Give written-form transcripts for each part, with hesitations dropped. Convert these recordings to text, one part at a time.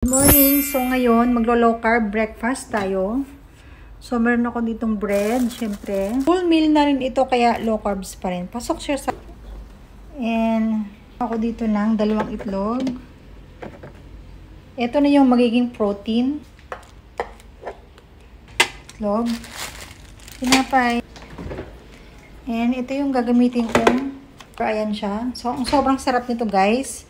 Good morning! So ngayon, maglo-low carb breakfast tayo. So meron ako ditong bread, syempre. Full meal na rin ito, kaya low carbs pa rin. Pasok siya sa... And ako dito ng 2 itlog. Ito na yung magiging protein. Itlog. Tinapay. And ito yung gagamitin kong. Ayan siya. So sobrang sarap nito, guys.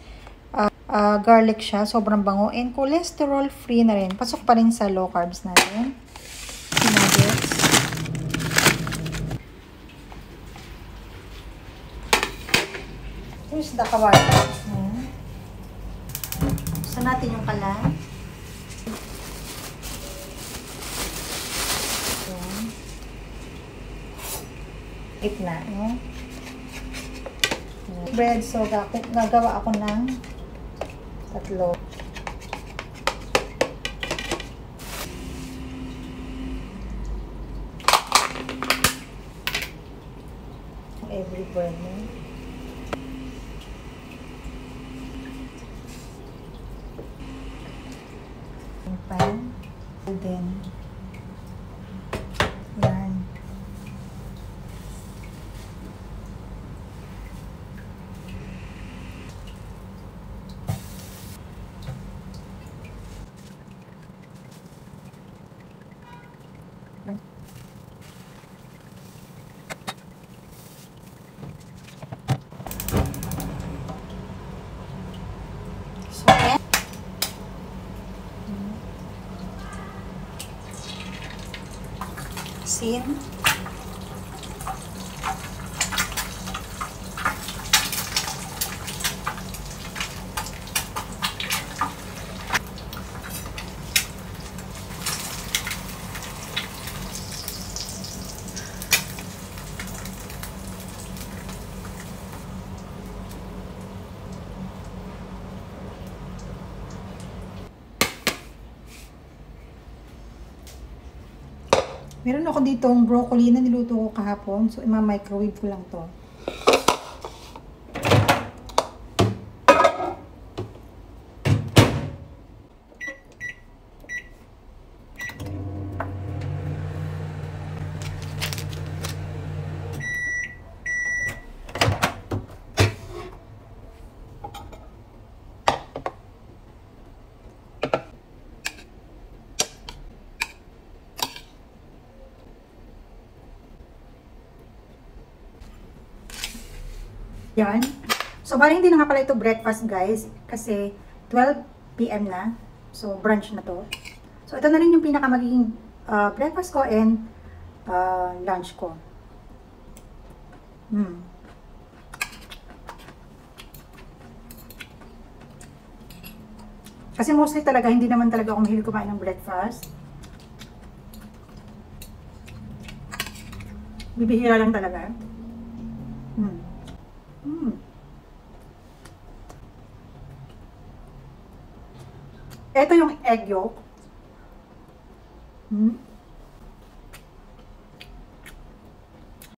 Garlic siya, sobrang bango, and cholesterol free na rin. Pasok pa rin sa low carbs natin. Nuggets. Here's the kawali. Buksan natin yung kalan. Gitna, no? Bread, so gagawa ako ng 3. Every bread, no? Pan. And then, yan. Sin. Meron ako ditong broccoli na niluto ko kahapon. So, ima-microwave ko lang to. Yan. So, bali hindi na nga pala ito breakfast, guys. Kasi 12 PM na. So, brunch na to. So, ito na rin yung pinaka magiging breakfast ko and lunch ko. Kasi mostly talaga, hindi naman talaga ako mahilig kumain ng breakfast. Bibihira lang talaga. Ito yung egg yolk.